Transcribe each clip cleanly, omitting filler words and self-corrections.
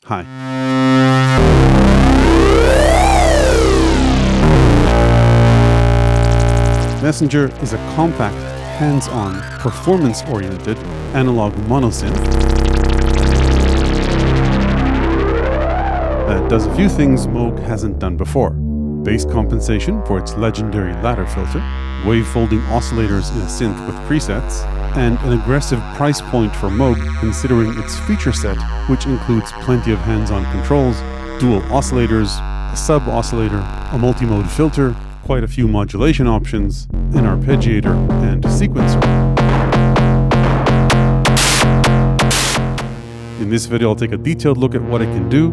Hi. Messenger is a compact, hands-on, performance-oriented analog monosynth that does a few things Moog hasn't done before. Bass compensation for its legendary ladder filter, wave-folding oscillators in a synth with presets, and an aggressive price point for Moog considering its feature set, which includes plenty of hands-on controls, dual oscillators, a sub-oscillator, a multi-mode filter, quite a few modulation options, an arpeggiator, and a sequencer. In this video, I'll take a detailed look at what it can do,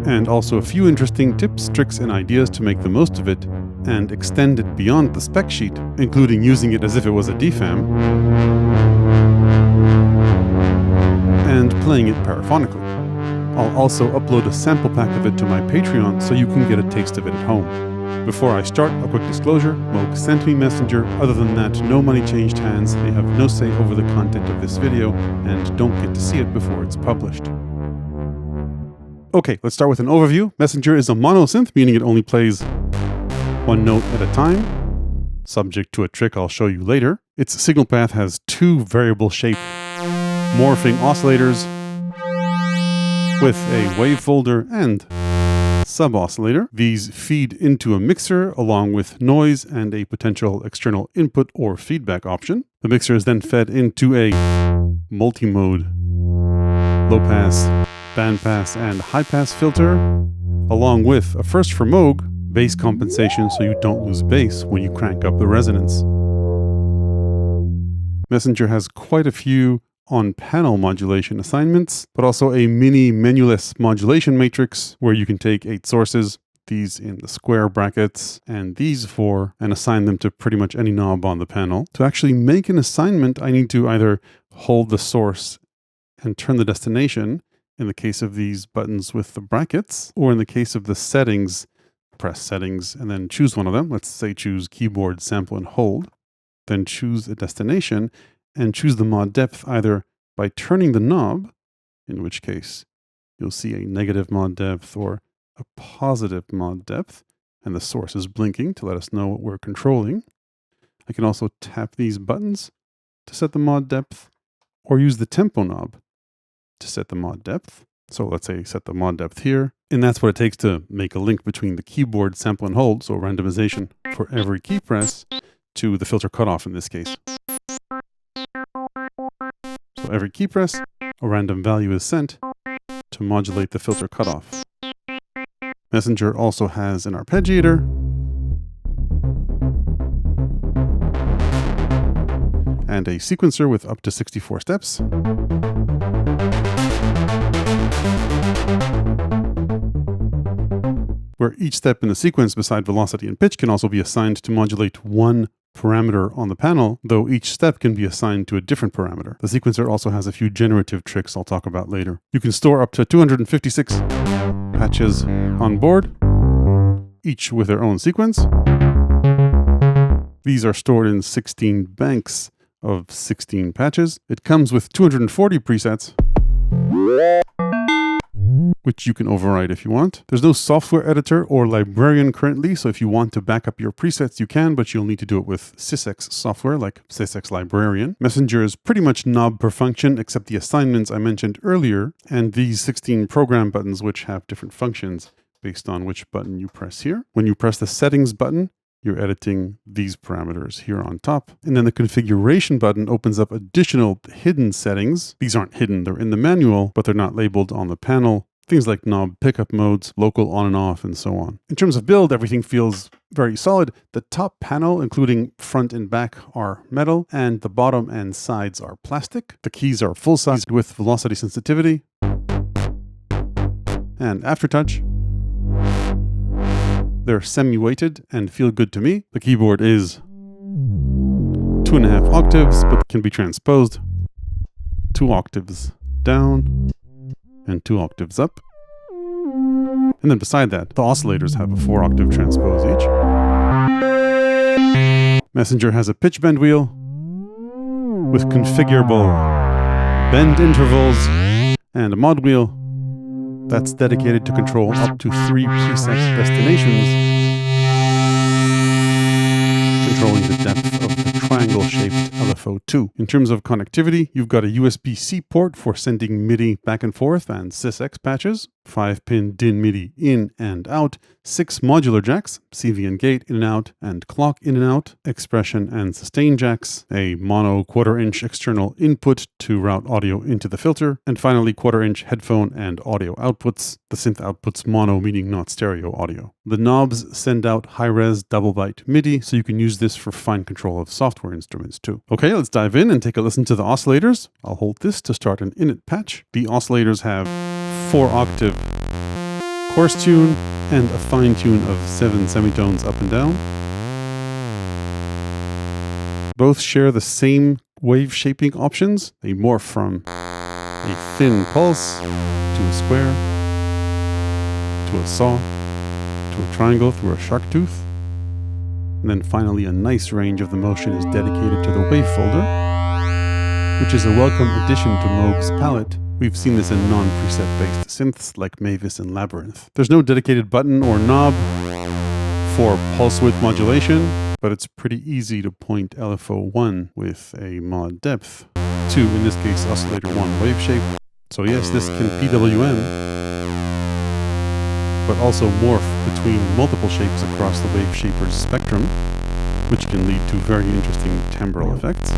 and also a few interesting tips, tricks, and ideas to make the most of it and extend it beyond the spec sheet, including using it as if it was a DFAM and playing it paraphonically. I'll also upload a sample pack of it to my Patreon so you can get a taste of it at home. Before I start, a quick disclosure: Moog sent me Messenger. Other than that, no money changed hands. They have no say over the content of this video and don't get to see it before it's published. Okay, let's start with an overview. Messenger is a monosynth, meaning it only plays one note at a time, subject to a trick I'll show you later. Its signal path has two variable shape morphing oscillators with a wave folder and sub-oscillator. These feed into a mixer along with noise and a potential external input or feedback option. The mixer is then fed into a multi-mode low-pass, bandpass, and high-pass filter, along with a first for Moog, bass compensation so you don't lose bass when you crank up the resonance. Messenger has quite a few on-panel modulation assignments, but also a mini menuless modulation matrix where you can take 8 sources, these in the square brackets, and these 4, and assign them to pretty much any knob on the panel. To actually make an assignment, I need to either hold the source and turn the destination, in the case of these buttons with the brackets, or in the case of the settings, press settings and then choose one of them. Let's say choose keyboard, sample, and hold. Then choose a destination and choose the mod depth either by turning the knob, in which case you'll see a negative mod depth or a positive mod depth, and the source is blinking to let us know what we're controlling. I can also tap these buttons to set the mod depth, or use the tempo knob to set the mod depth. So let's say set the mod depth here, and that's what it takes to make a link between the keyboard, sample, and hold, so randomization for every key press, to the filter cutoff in this case. So every key press, a random value is sent to modulate the filter cutoff. Messenger also has an arpeggiator, and a sequencer with up to 64 steps. Where each step in the sequence beside velocity and pitch can also be assigned to modulate one parameter on the panel, though each step can be assigned to a different parameter. The sequencer also has a few generative tricks I'll talk about later. You can store up to 256 patches on board, each with their own sequence. These are stored in 16 banks of 16 patches. It comes with 240 presets, which you can override if you want. There's no software editor or librarian currently, so if you want to back up your presets, you can, but you'll need to do it with SysX software like SysX Librarian. Messenger is pretty much knob per function, except the assignments I mentioned earlier, and these 16 program buttons, which have different functions based on which button you press here. When you press the settings button, you're editing these parameters here on top. And then the configuration button opens up additional hidden settings. These aren't hidden, they're in the manual, but they're not labeled on the panel. Things like knob pickup modes, local on and off, and so on. In terms of build, everything feels very solid. The top panel, including front and back, are metal, and the bottom and sides are plastic. The keys are full-size with velocity sensitivity and aftertouch. They're semi-weighted and feel good to me. The keyboard is 2.5 octaves, but can be transposed 2 octaves down and 2 octaves up. And then beside that, the oscillators have a 4-octave transpose each. Messenger has a pitch bend wheel with configurable bend intervals and a mod wheel that's dedicated to control up to 3 preset destinations, controlling the depth of the triangle-shaped LFO 2. In terms of connectivity, you've got a USB-C port for sending MIDI back and forth and sysx patches, 5-pin DIN MIDI in and out, 6 modular jacks, CV and gate in and out, and clock in and out, expression and sustain jacks, a mono 1/4-inch external input to route audio into the filter, and finally 1/4-inch headphone and audio outputs. The synth outputs mono, meaning not stereo audio. The knobs send out high-res double-byte MIDI, so you can use this for fine control of software instruments too. Okay, let's dive in and take a listen to the oscillators. I'll hold this to start an init patch. The oscillators have 4-octave coarse tune and a fine tune of 7 semitones up and down. Both share the same wave shaping options. They morph from a thin pulse to a square, to a saw, to a triangle through a shark tooth. And then finally a nice range of the motion is dedicated to the wave folder, which is a welcome addition to Moog's palette. We've seen this in non-preset based synths like Mavis and Labyrinth. There's no dedicated button or knob for pulse width modulation, but it's pretty easy to point LFO 1 with a mod depth to, in this case, oscillator 1 wave shape. So yes, this can PWM, but also morph between multiple shapes across the wave shaper's spectrum, which can lead to very interesting timbral effects.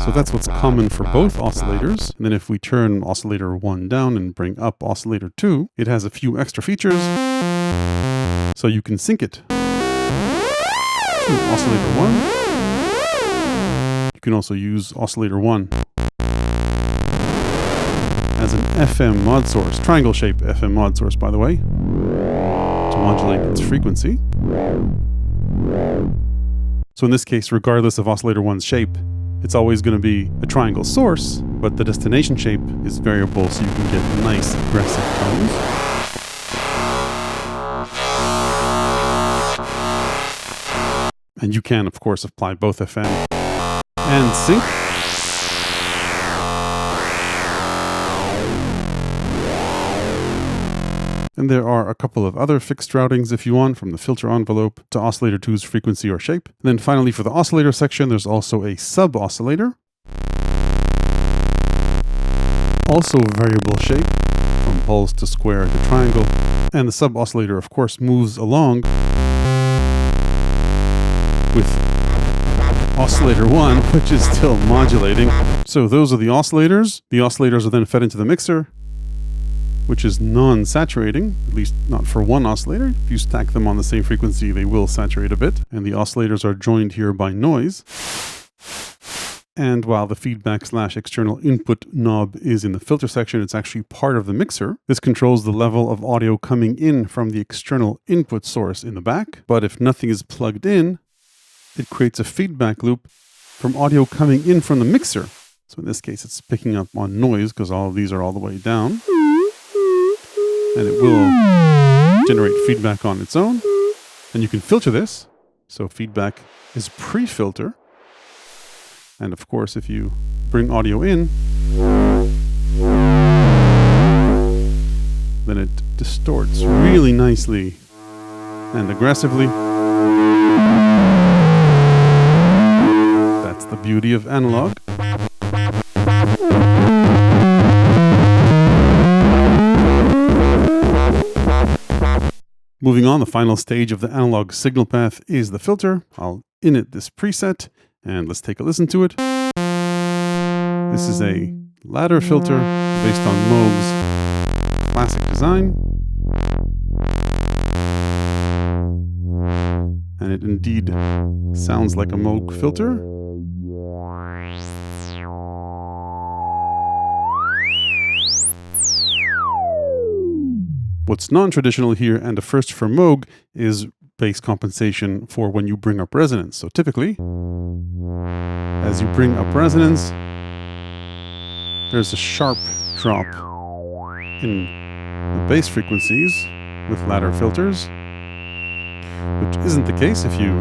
So that's what's common for both oscillators. And then if we turn oscillator 1 down and bring up oscillator 2, it has a few extra features. So you can sync it to oscillator 1. You can also use oscillator 1 as an FM mod source, triangle shape FM mod source, by the way, to modulate its frequency. So in this case, regardless of oscillator 1's shape, it's always going to be a triangle source, but the destination shape is variable, so you can get nice aggressive tones. And you can, of course, apply both FM and sync. And there are a couple of other fixed routings if you want, from the filter envelope to oscillator 2's frequency or shape. And then finally, for the oscillator section, there's also a sub-oscillator. Also variable shape, from pulse to square to triangle. And the sub-oscillator, of course, moves along with oscillator 1, which is still modulating. So those are the oscillators. The oscillators are then fed into the mixer, which is non-saturating, at least not for one oscillator. If you stack them on the same frequency, they will saturate a bit. And the oscillators are joined here by noise. And while the feedback/external input knob is in the filter section, it's actually part of the mixer. This controls the level of audio coming in from the external input source in the back. But if nothing is plugged in, it creates a feedback loop from audio coming in from the mixer. So in this case, it's picking up on noise because all of these are all the way down. And it will generate feedback on its own. And you can filter this. So feedback is pre-filter. And of course, if you bring audio in, then it distorts really nicely and aggressively. That's the beauty of analog. Moving on, the final stage of the analog signal path is the filter. I'll init this preset and let's take a listen to it. This is a ladder filter based on Moog's classic design. And it indeed sounds like a Moog filter. What's non-traditional here, and a first for Moog, is bass compensation for when you bring up resonance. So typically, as you bring up resonance, there's a sharp drop in the bass frequencies with ladder filters, which isn't the case if you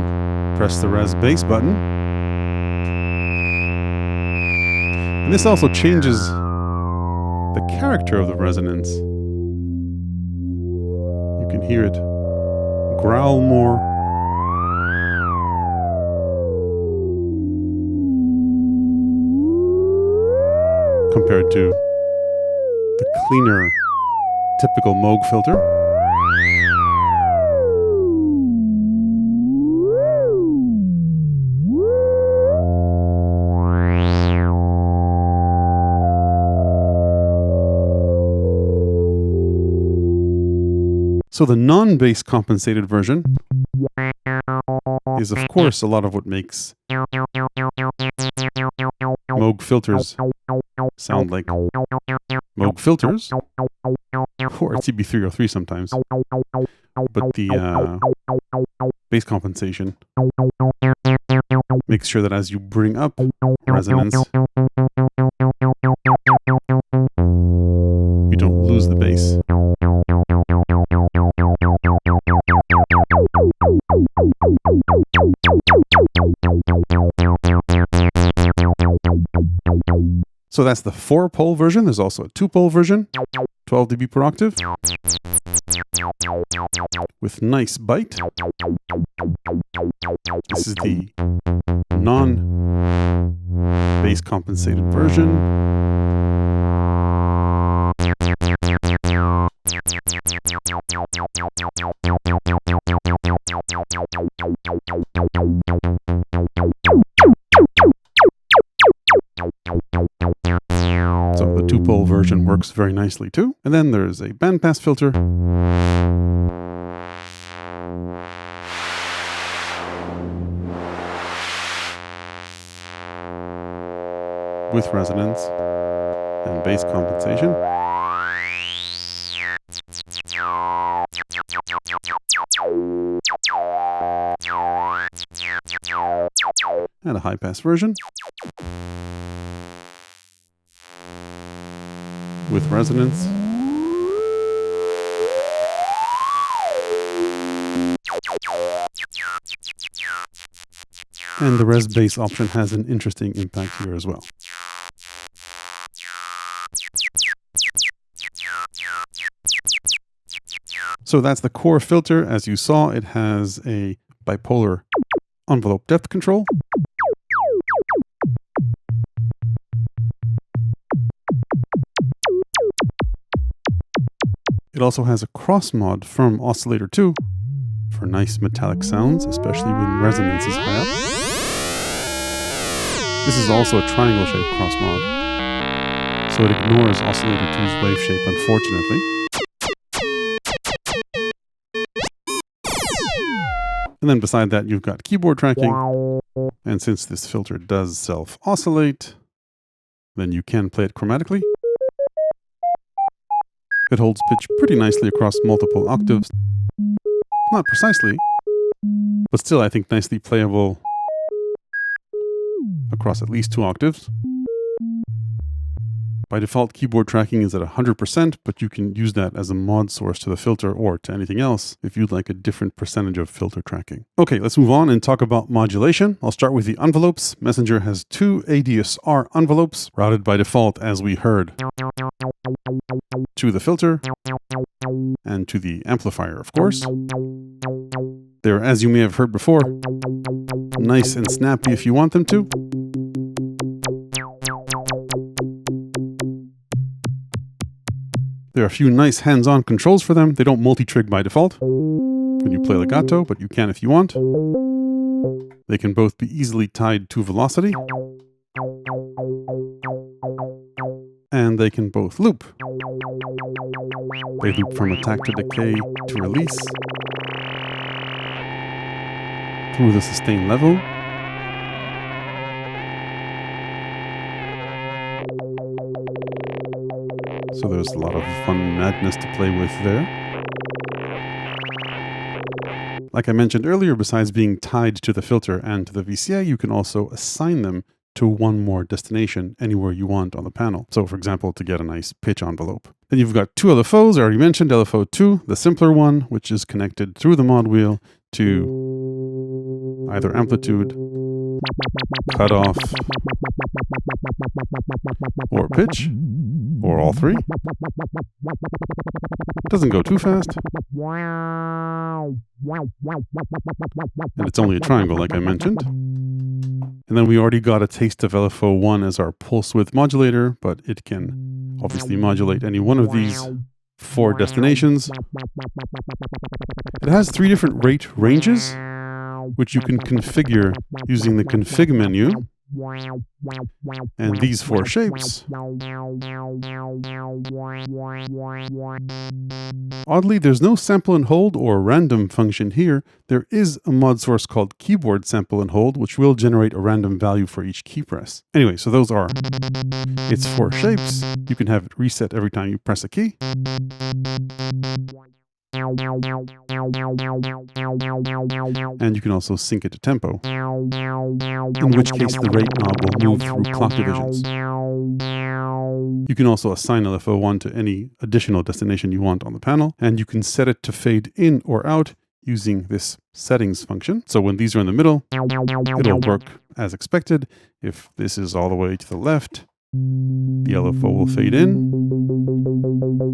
press the res bass button. And this also changes the character of the resonance. You can hear it growl more. Compared to the cleaner, typical Moog filter. So the non-bass compensated version is, of course, a lot of what makes Moog filters sound like Moog filters, or CB303 sometimes. But the bass compensation makes sure that as you bring up resonance, you don't lose the bass. So that's the 4-pole version. There's also a 2-pole version, 12 dB per octave, with nice bite. This is the non-bass compensated version. So the 2-pole version works very nicely too. And then there's a bandpass filter. With resonance and bass compensation. And a high-pass version. With resonance. And the res bass option has an interesting impact here as well. So that's the core filter. As you saw, it has a bipolar envelope depth control. It also has a cross mod from oscillator 2 for nice metallic sounds, especially when resonance is high up. This is also a triangle shaped cross mod, so it ignores oscillator 2's wave shape, unfortunately. And then beside that, you've got keyboard tracking. And since this filter does self-oscillate, then you can play it chromatically. It holds pitch pretty nicely across multiple octaves. Not precisely, but still I think nicely playable across at least 2 octaves. By default, keyboard tracking is at 100%, but you can use that as a mod source to the filter or to anything else if you'd like a different percentage of filter tracking. Okay, let's move on and talk about modulation. I'll start with the envelopes. Messenger has 2 ADSR envelopes, routed by default, as we heard, to the filter and to the amplifier, of course. They're, as you may have heard before, nice and snappy if you want them to. There are a few nice hands-on controls for them. They don't multi-trig by default when you play legato, but you can if you want. They can both be easily tied to velocity. And they can both loop. They loop from attack to decay to release through the sustain level. So there's a lot of fun madness to play with there. Like I mentioned earlier, besides being tied to the filter and to the VCA, you can also assign them to one more destination anywhere you want on the panel. So for example, to get a nice pitch envelope. Then you've got two LFOs, I already mentioned LFO 2, the simpler one, which is connected through the mod wheel to either amplitude, cutoff, or pitch, or all three. Doesn't go too fast. And it's only a triangle, like I mentioned. And then we already got a taste of LFO 1 as our pulse width modulator, but it can obviously modulate any one of these 4 destinations. It has 3 different rate ranges, which you can configure using the config menu. And these 4 shapes. Oddly, there's no sample and hold or random function here. There is a mod source called keyboard sample and hold, which will generate a random value for each key press. Anyway, so those are its 4 shapes. You can have it reset every time you press a key. And you can also sync it to tempo, in which case the rate knob will move through clock divisions. You can also assign LFO 1 to any additional destination you want on the panel, and you can set it to fade in or out using this settings function. So when these are in the middle, it'll work as expected. If this is all the way to the left, the LFO will fade in.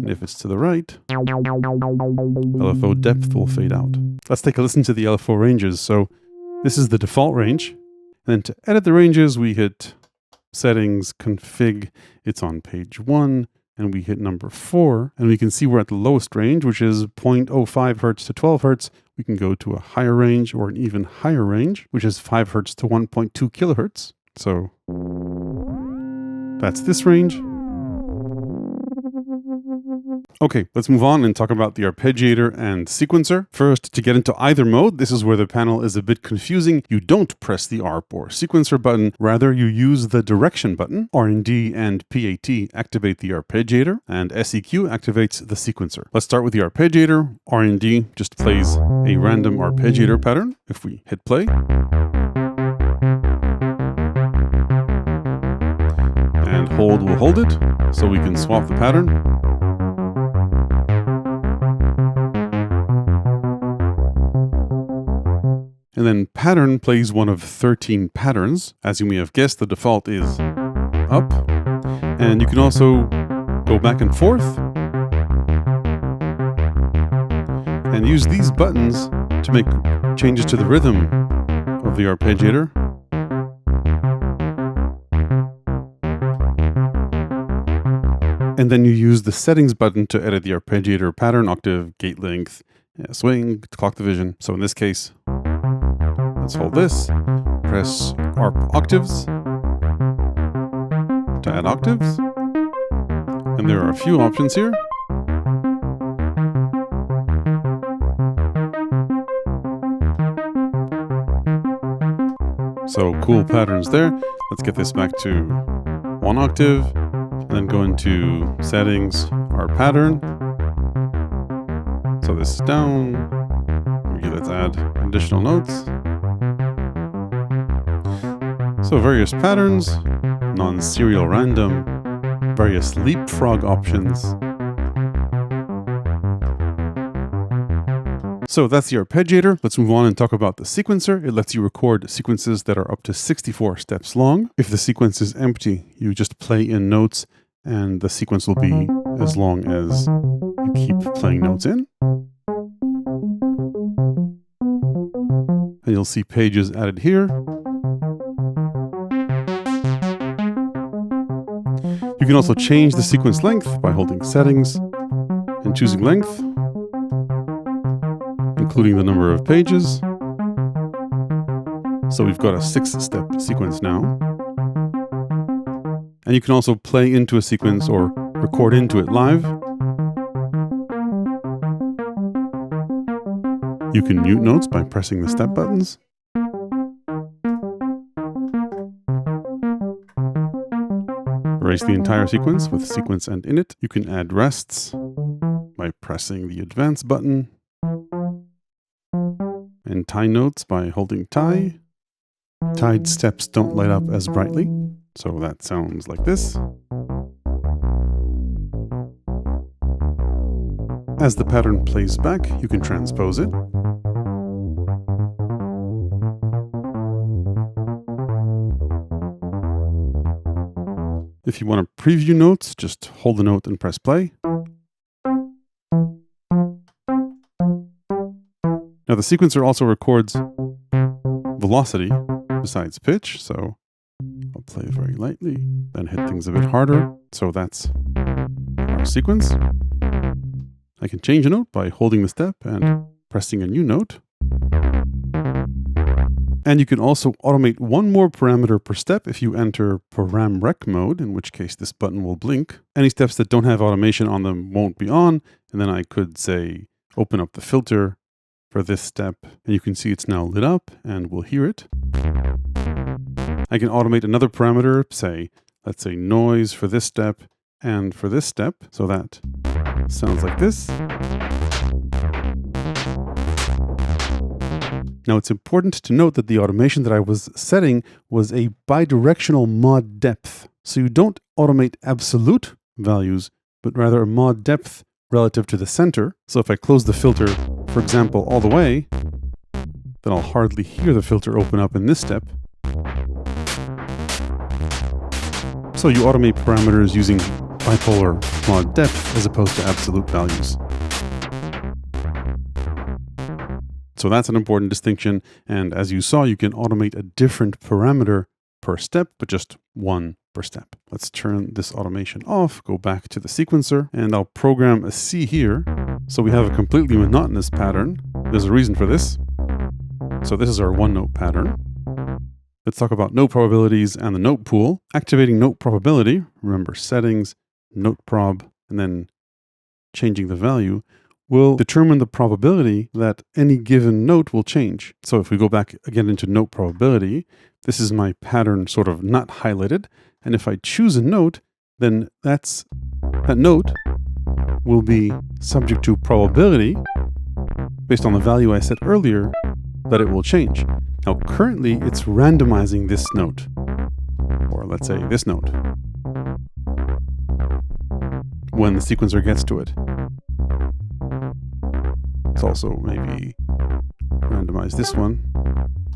And if it's to the right, LFO depth will fade out. Let's take a listen to the LFO ranges. So this is the default range. And then to edit the ranges, we hit settings, config. It's on page 1. And we hit number 4. And we can see we're at the lowest range, which is 0.05 hertz to 12 hertz. We can go to a higher range or an even higher range, which is 5 hertz to 1.2 kilohertz. So that's this range. Okay, let's move on and talk about the arpeggiator and sequencer. First, to get into either mode, this is where the panel is a bit confusing. You don't press the ARP or sequencer button, rather you use the direction button. R&D and PAT activate the arpeggiator, and SEQ activates the sequencer. Let's start with the arpeggiator. R&D just plays a random arpeggiator pattern. If we hit play, and hold will hold it, so we can swap the pattern. And then pattern plays one of 13 patterns. As you may have guessed, the default is up. And you can also go back and forth and use these buttons to make changes to the rhythm of the arpeggiator. And then you use the settings button to edit the arpeggiator pattern, octave, gate length, swing, clock division. So in this case, let's hold this, press ARP octaves to add octaves. And there are a few options here. So cool patterns there. Let's get this back to 1 octave, and then go into settings, ARP pattern. So this is down. Okay, let's add additional notes. So various patterns, non-serial random, various leapfrog options. So that's the arpeggiator. Let's move on and talk about the sequencer. It lets you record sequences that are up to 64 steps long. If the sequence is empty, you just play in notes and the sequence will be as long as you keep playing notes in. And you'll see pages added here. You can also change the sequence length by holding settings and choosing length, including the number of pages. So we've got a 6-step sequence now. And you can also play into a sequence or record into it live. You can mute notes by pressing the step buttons. Erase the entire sequence with sequence and init. You can add rests by pressing the advance button. And tie notes by holding tie. Tied steps don't light up as brightly, so that sounds like this. As the pattern plays back, you can transpose it. If you want to preview notes, just hold the note and press play. Now the sequencer also records velocity besides pitch, so I'll play very lightly, then hit things a bit harder. So that's our sequence. I can change a note by holding the step and pressing a new note. And you can also automate one more parameter per step if you enter Param rec mode, in which case this button will blink. Any steps that don't have automation on them won't be on. And then I could say, open up the filter for this step, and you can see it's now lit up and we'll hear it. I can automate another parameter, say, let's say noise for this step and for this step. So that sounds like this. Now it's important to note that the automation that I was setting was a bidirectional mod depth. So you don't automate absolute values, but rather a mod depth relative to the center. So if I close the filter, for example, all the way, then I'll hardly hear the filter open up in this step. So you automate parameters using bipolar mod depth as opposed to absolute values. So that's an important distinction. And as you saw, you can automate a different parameter per step, but just one per step. Let's turn this automation off, go back to the sequencer, and I'll program a C here. So we have a completely monotonous pattern. There's a reason for this. So this is our one note pattern. Let's talk about note probabilities and the note pool. Activating note probability, remember settings, note prob, and then changing the value, will determine the probability that any given note will change. So if we go back again into note probability, this is my pattern sort of not highlighted. And if I choose a note, then that note will be subject to probability based on the value I set earlier that it will change. Now currently it's randomizing this note, or let's say this note, when the sequencer gets to it. Let's also maybe randomize this one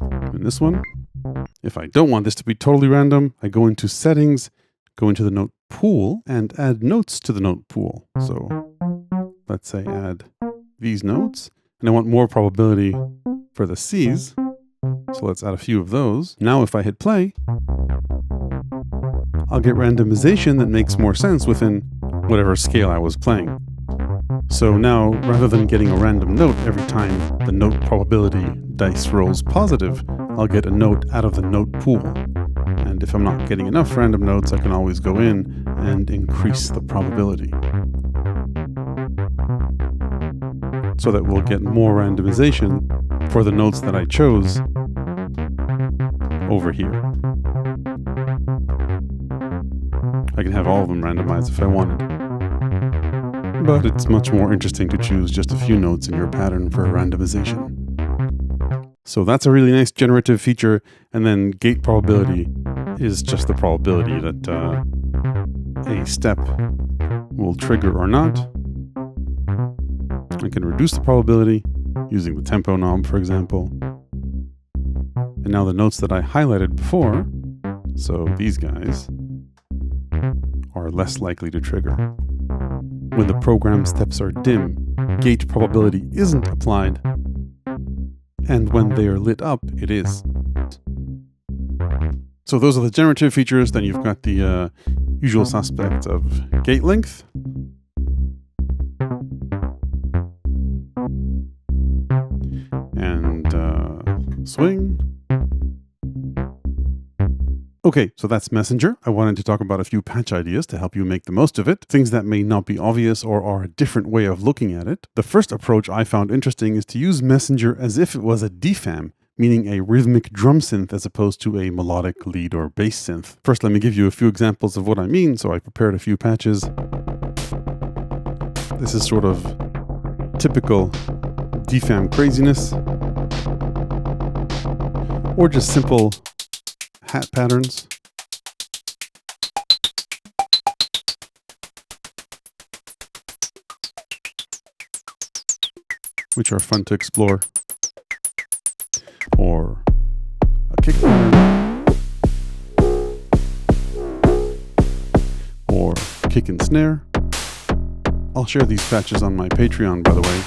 and this one. If I don't want this to be totally random, I go into settings, go into the note pool, and add notes to the note pool. So let's say add these notes, and I want more probability for the C's. So let's add a few of those. Now if I hit play, I'll get randomization that makes more sense within whatever scale I was playing. So now, rather than getting a random note every time the note probability dice rolls positive, I'll get a note out of the note pool. And if I'm not getting enough random notes, I can always go in and increase the probability, so that we'll get more randomization for the notes that I chose over here. I can have all of them randomized if I wanted. But it's much more interesting to choose just a few notes in your pattern for randomization. So that's a really nice generative feature. And then gate probability is just the probability that a step will trigger or not. I can reduce the probability using the tempo knob, for example. And now the notes that I highlighted before, so these guys, are less likely to trigger. When the program steps are dim, gate probability isn't applied, and when they are lit up, it is. So those are the generative features. Then you've got the usual suspects of gate length, and swing. Okay, so that's Messenger. I wanted to talk about a few patch ideas to help you make the most of it, things that may not be obvious or are a different way of looking at it. The first approach I found interesting is to use Messenger as if it was a DFAM, meaning a rhythmic drum synth as opposed to a melodic lead or bass synth. First, let me give you a few examples of what I mean. So I prepared a few patches. This is sort of typical DFAM craziness, or just simple hat patterns, which are fun to explore, or a kick pattern, or kick and snare. I'll share these patches on my Patreon, by the way.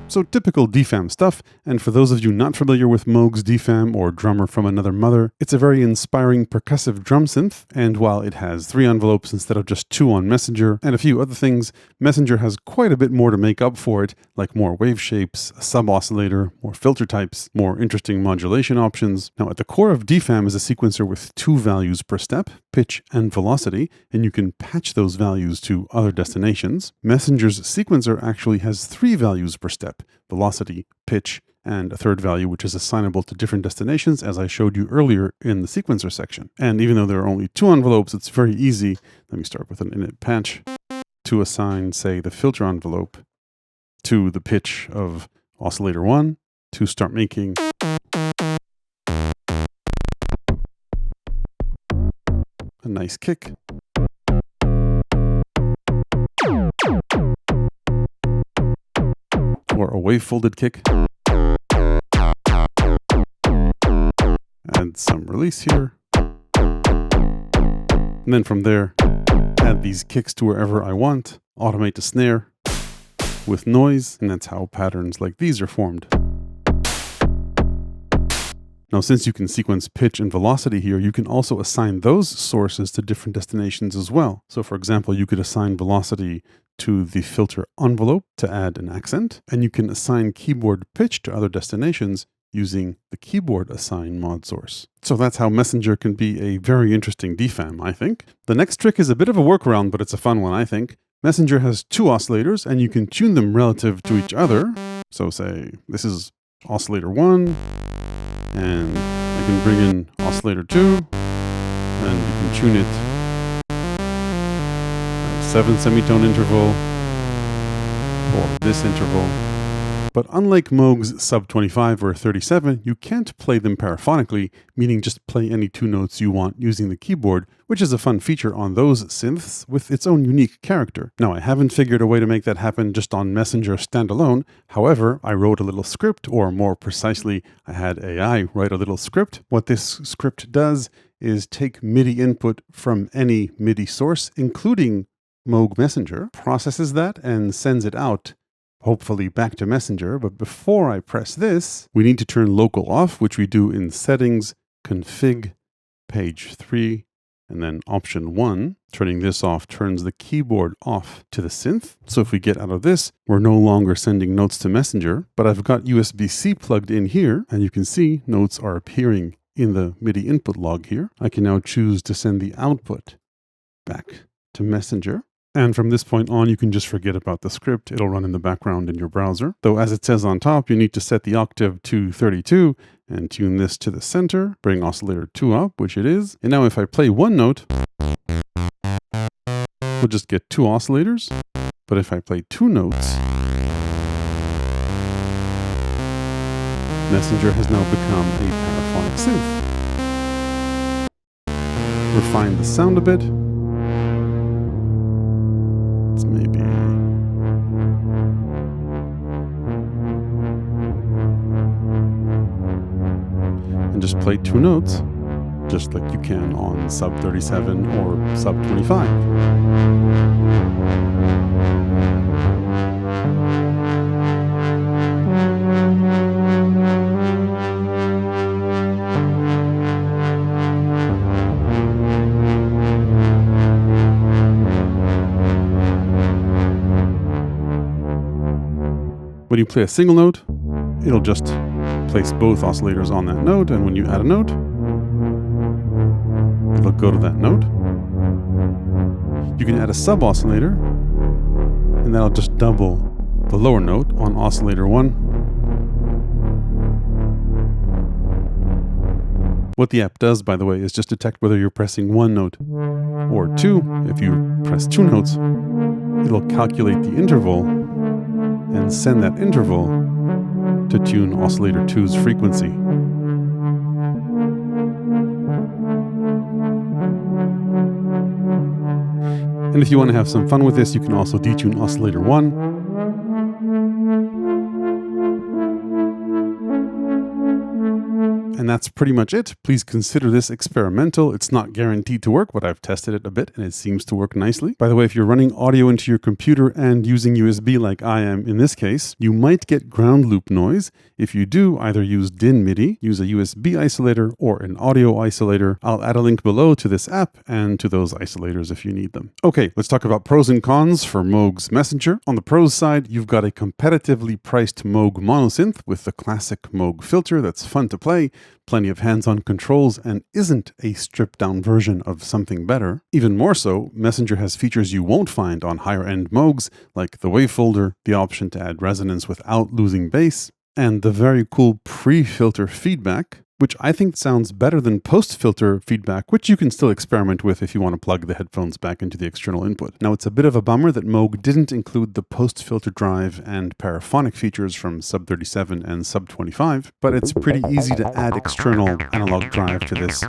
So typical DFAM stuff, and for those of you not familiar with Moog's DFAM or Drummer from Another Mother, it's a very inspiring percussive drum synth, and while it has 3 envelopes instead of just 2 on Messenger, and a few other things, Messenger has quite a bit more to make up for it, like more wave shapes, a sub-oscillator, more filter types, more interesting modulation options. Now at the core of DFAM is a sequencer with 2 values per step, pitch and velocity, and you can patch those values to other destinations. Messenger's sequencer actually has 3 values per step, velocity, pitch, and a 3rd value which is assignable to different destinations, as I showed you earlier in the sequencer section. And even though there are only 2 envelopes, it's very easy. Let me start with an init patch to assign, say, the filter envelope to the pitch of oscillator 1 to start making a nice kick. Or a wave folded kick. Add some release here. And then from there, add these kicks to wherever I want. Automate the snare with noise, and that's how patterns like these are formed. Now, since you can sequence pitch and velocity here, you can also assign those sources to different destinations as well. So for example, you could assign velocity to the filter envelope to add an accent, and you can assign keyboard pitch to other destinations using the keyboard assign mod source. So that's how Messenger can be a very interesting DFAM, I think. The next trick is a bit of a workaround, but it's a fun one, I think. Messenger has 2 oscillators, and you can tune them relative to each other. So say this is oscillator 1, and I can bring in oscillator 2, and you can tune it 7 semitone interval, or this interval. But unlike Moog's sub 25 or 37, you can't play them paraphonically, meaning just play any 2 notes you want using the keyboard, which is a fun feature on those synths with its own unique character. Now, I haven't figured a way to make that happen just on Messenger standalone. However, I wrote a little script, or more precisely, I had AI write a little script. What this script does is take MIDI input from any MIDI source, including Moog Messenger, processes that and sends it out, hopefully back to Messenger. But before I press this, we need to turn local off, which we do in Settings, Config, Page 3, and then Option 1. Turning this off turns the keyboard off to the synth. So if we get out of this, we're no longer sending notes to Messenger, but I've got USB-C plugged in here, and you can see notes are appearing in the MIDI input log here. I can now choose to send the output back to Messenger. And from this point on, you can just forget about the script. It'll run in the background in your browser. Though as it says on top, you need to set the octave to 32 and tune this to the center. Bring oscillator 2 up, which it is. And now if I play 1 note, we'll just get 2 oscillators. But if I play 2 notes, Messenger has now become a paraphonic synth. Refine the sound a bit. Maybe and just play 2 notes, just like you can on sub 37 or sub 25. When you play a single note, it'll just place both oscillators on that note, and when you add a note, it'll go to that note. You can add a sub-oscillator, and that'll just double the lower note on oscillator 1. What the app does, by the way, is just detect whether you're pressing 1 note or 2. If you press 2 notes, it'll calculate the interval and send that interval to tune oscillator 2's frequency. And if you want to have some fun with this, you can also detune oscillator 1. And that's pretty much it. Please consider this experimental. It's not guaranteed to work, but I've tested it a bit and it seems to work nicely. By the way, if you're running audio into your computer and using USB like I am in this case, you might get ground loop noise. If you do, either use DIN MIDI, use a USB isolator or an audio isolator. I'll add a link below to this app and to those isolators if you need them. Okay, let's talk about pros and cons for Moog's Messenger. On the pros side, you've got a competitively priced Moog monosynth with the classic Moog filter that's fun to play, plenty of hands-on controls, and isn't a stripped-down version of something better. Even more so, Messenger has features you won't find on higher-end Moogs, like the wave folder, the option to add resonance without losing bass, and the very cool pre-filter feedback, which I think sounds better than post-filter feedback, which you can still experiment with if you want to plug the headphones back into the external input. Now, it's a bit of a bummer that Moog didn't include the post-filter drive and paraphonic features from Sub 37 and Sub 25, but it's pretty easy to add external analog drive to this.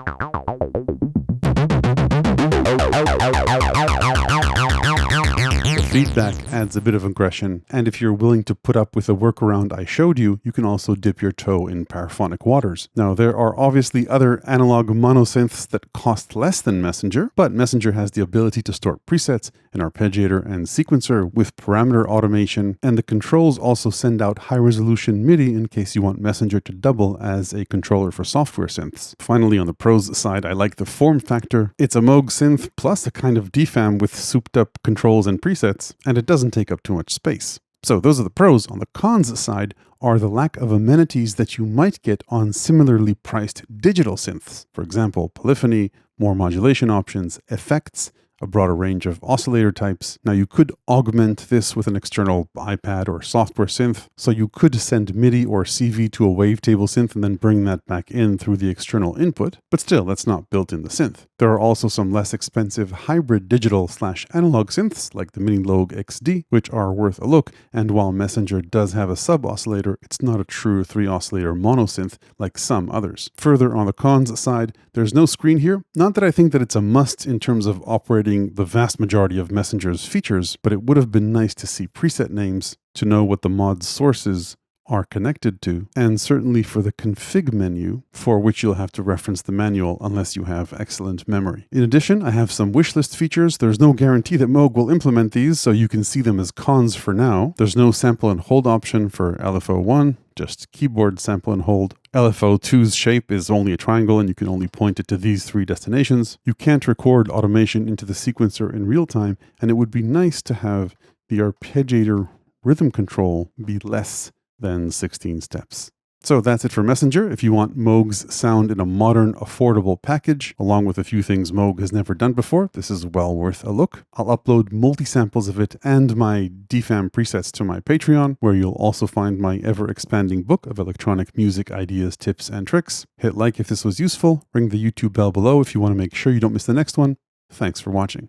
Feedback adds a bit of aggression, and if you're willing to put up with the workaround I showed you, you can also dip your toe in paraphonic waters. Now, there are obviously other analog monosynths that cost less than Messenger, but Messenger has the ability to store presets, an arpeggiator and sequencer with parameter automation, and the controls also send out high-resolution MIDI in case you want Messenger to double as a controller for software synths. Finally, on the pros side, I like the form factor. It's a Moog synth plus a kind of DFAM with souped-up controls and presets, and it doesn't take up too much space. So those are the pros. On the cons side are the lack of amenities that you might get on similarly priced digital synths. For example, polyphony, more modulation options, effects, a broader range of oscillator types. Now, you could augment this with an external iPad or software synth, so you could send MIDI or CV to a wavetable synth and then bring that back in through the external input, but still, that's not built in the synth. There are also some less expensive hybrid digital/analog synths like the Minilogue XD, which are worth a look, and while Messenger does have a sub-oscillator, it's not a true 3-oscillator monosynth like some others. Further, on the cons side, there's no screen here. Not that I think that it's a must in terms of operating the vast majority of Messenger's features, but it would have been nice to see preset names to know what the mod's sources are connected to, and certainly for the config menu, for which you'll have to reference the manual unless you have excellent memory. In addition, I have some wishlist features. There's no guarantee that Moog will implement these, so you can see them as cons for now. There's no sample and hold option for LFO1, just keyboard sample and hold. LFO2's shape is only a triangle and you can only point it to these 3 destinations. You can't record automation into the sequencer in real time, and it would be nice to have the arpeggiator rhythm control be less than 16 steps. So that's it for Messenger. If you want Moog's sound in a modern, affordable package, along with a few things Moog has never done before, this is well worth a look. I'll upload multi-samples of it and my DFAM presets to my Patreon, where you'll also find my ever-expanding book of electronic music ideas, tips, and tricks. Hit like if this was useful. Ring the YouTube bell below if you want to make sure you don't miss the next one. Thanks for watching.